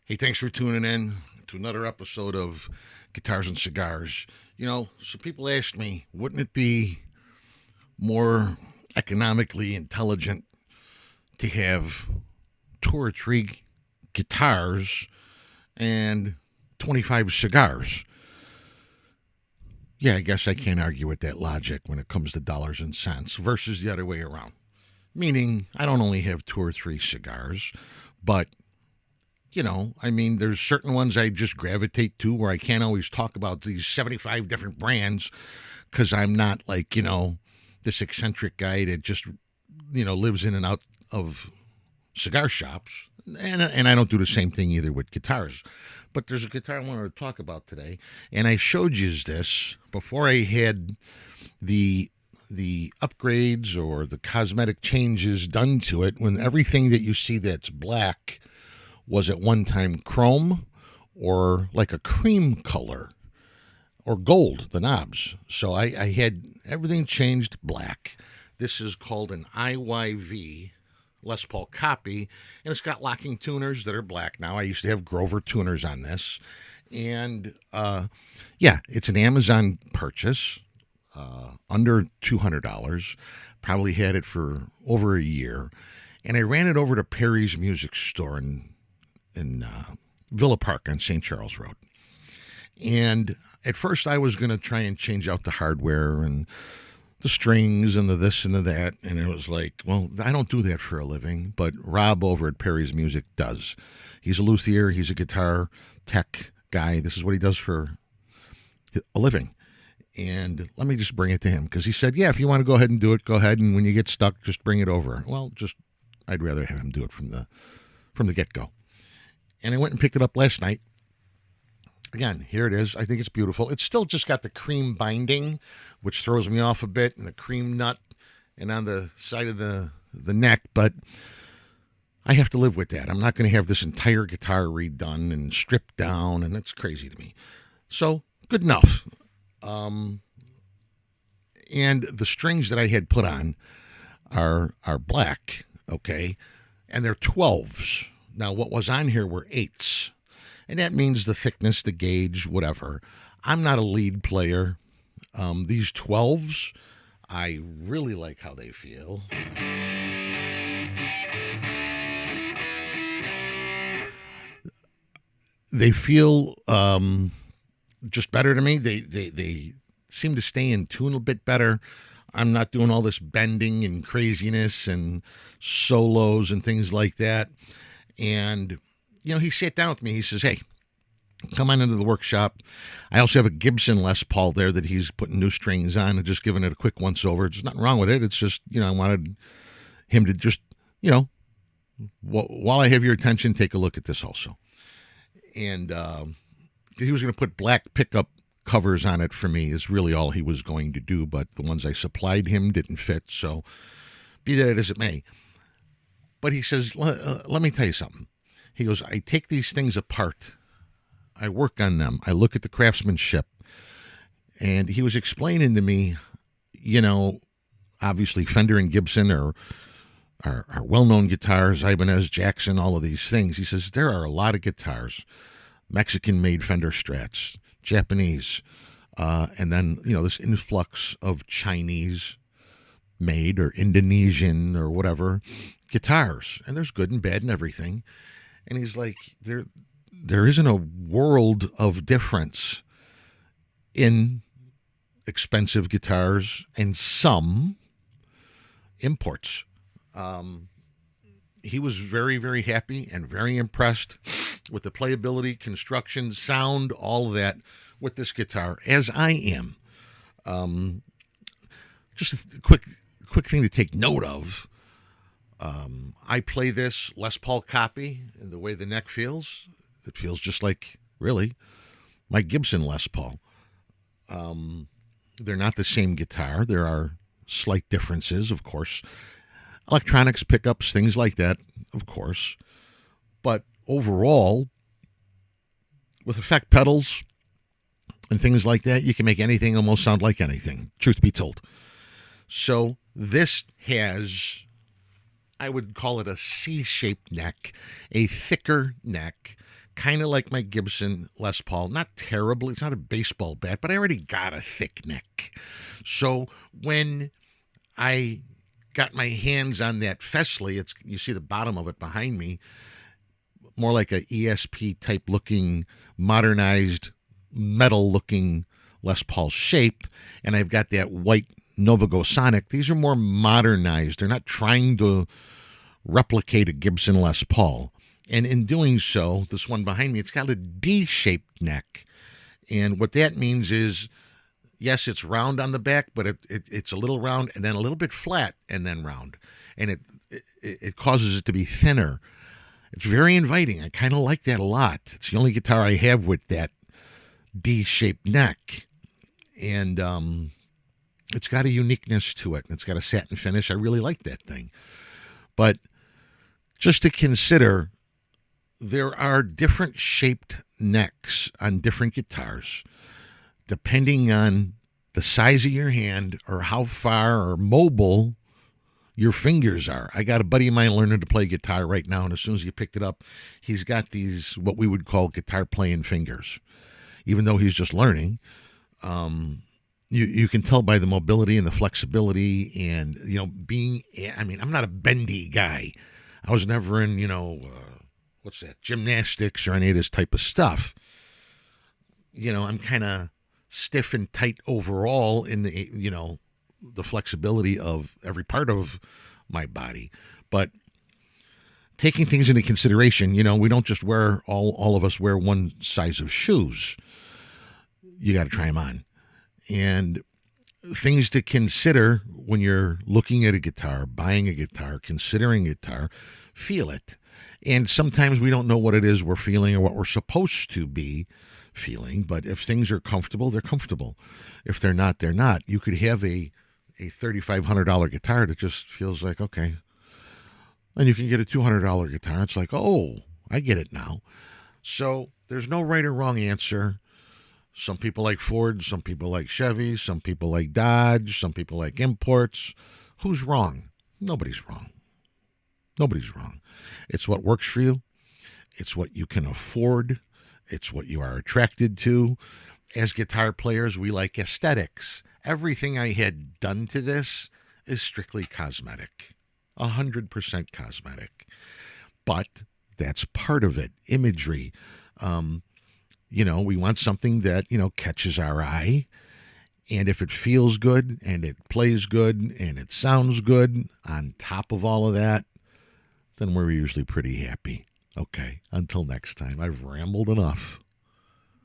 Hey, thanks for tuning in to another episode of Guitars and Cigars. So people asked me, wouldn't it be more economically intelligent to have two or three guitars and 25 cigars? Yeah, I guess I can't argue with that logic when it comes to dollars and cents versus the other way around. Meaning, I don't only have two or three cigars, but there's certain ones I just gravitate to where I can't always talk about these 75 different brands because I'm not like, this eccentric guy that just, lives in and out of cigar shops. And I don't do the same thing either with guitars. But there's a guitar I wanted to talk about today. And I showed you this before I had the upgrades or the cosmetic changes done to it, when everything that you see that's black was at one time chrome or like a cream color or gold, the knobs. So I had everything changed black. This is called an IYV Les Paul copy, and it's got locking tuners that are black now. I used to have Grover tuners on this. And it's an Amazon purchase, under $200. Probably had it for over a year. And I ran it over to Perry's Music Store in Villa Park on St. Charles Road. And at first I was going to try and change out the hardware and the strings and the this and the that. And it was like, well, I don't do that for a living, but Rob over at Perry's Music does. He's a luthier. He's a guitar tech guy. This is what he does for a living. And let me just bring it to him because he said, yeah, if you want to go ahead and do it, go ahead. And when you get stuck, just bring it over. Well, I'd rather have him do it from the get-go. And I went and picked it up last night. Again, here it is. I think it's beautiful. It's still just got the cream binding, which throws me off a bit, and the cream nut and on the side of the neck, but I have to live with that. I'm not going to have this entire guitar redone and stripped down, and it's crazy to me. So, good enough. And the strings that I had put on are black, okay? And they're 12s. Now, what was on here were 8s. And that means the thickness, the gauge, whatever. I'm not a lead player. These 12s, I really like how they feel. They feel just better to me. They seem to stay in tune a bit better. I'm not doing all this bending and craziness and solos and things like that. And, he sat down with me. He says, hey, come on into the workshop. I also have a Gibson Les Paul there that he's putting new strings on and just giving it a quick once over. There's nothing wrong with it. It's just, I wanted him to just, while I have your attention, take a look at this also. And he was going to put black pickup covers on it for me is really all he was going to do, but the ones I supplied him didn't fit. So be that as it may. But he says, let me tell you something. He goes, I take these things apart. I work on them. I look at the craftsmanship. And he was explaining to me, obviously Fender and Gibson are well-known guitars, Ibanez, Jackson, all of these things. He says, there are a lot of guitars, Mexican-made Fender Strats, Japanese, and then, this influx of Chinese-made or Indonesian or whatever guitars. And there's good and bad and everything. And he's like, there isn't a world of difference in expensive guitars and some imports. He was very, very happy and very impressed with the playability, construction, sound, all of that with this guitar, as I am. Just a quick thing to take note of. I play this Les Paul copy, and the way the neck feels, it feels just like, really, my Gibson Les Paul. They're not the same guitar. There are slight differences, of course. Electronics, pickups, things like that, of course. But overall, with effect pedals and things like that, you can make anything almost sound like anything, truth be told. So this has, I would call it a C-shaped neck, a thicker neck kind of like my Gibson Les Paul. Not terribly. It's not a baseball bat, but I already got a thick neck. So when I got my hands on that Fesley, you see the bottom of it behind me, more like a ESP type looking, modernized, metal looking Les Paul shape, and I've got that white Novago Sonic. These are more modernized. They're not trying to replicate a Gibson Les Paul. And in doing so, this one behind me, it's got a D-shaped neck. And what that means is, yes, it's round on the back, but it's a little round and then a little bit flat and then round. And it causes it to be thinner. It's very inviting. I kind of like that a lot. It's the only guitar I have with that D-shaped neck. And it's got a uniqueness to it. It's got a satin finish. I really like that thing. But just to consider, there are different shaped necks on different guitars, depending on the size of your hand or how far or mobile your fingers are. I got a buddy of mine learning to play guitar right now, and as soon as he picked it up, he's got these, what we would call guitar playing fingers. Even though he's just learning, you can tell by the mobility and the flexibility and, I'm not a bendy guy. I was never in, gymnastics or any of this type of stuff. I'm kind of stiff and tight overall in the flexibility of every part of my body. But taking things into consideration, we don't just wear, all of us wear one size of shoes. You got to try them on. And things to consider when you're looking at a guitar, buying a guitar, considering a guitar, feel it. And sometimes we don't know what it is we're feeling or what we're supposed to be feeling. But if things are comfortable, they're comfortable. If they're not, they're not. You could have a $3,500 guitar that just feels like, okay. And you can get a $200 guitar. It's like, oh, I get it now. So there's no right or wrong answer. Some people like Ford, some people like Chevy, some people like Dodge, some people like imports. Who's wrong? Nobody's wrong. Nobody's wrong. It's what works for you. It's what you can afford. It's what you are attracted to. As guitar players, we like aesthetics. Everything I had done to this is strictly cosmetic. 100% cosmetic. But that's part of it. Imagery. We want something that, catches our eye. And if it feels good and it plays good and it sounds good on top of all of that, then we're usually pretty happy. Okay, until next time. I've rambled enough.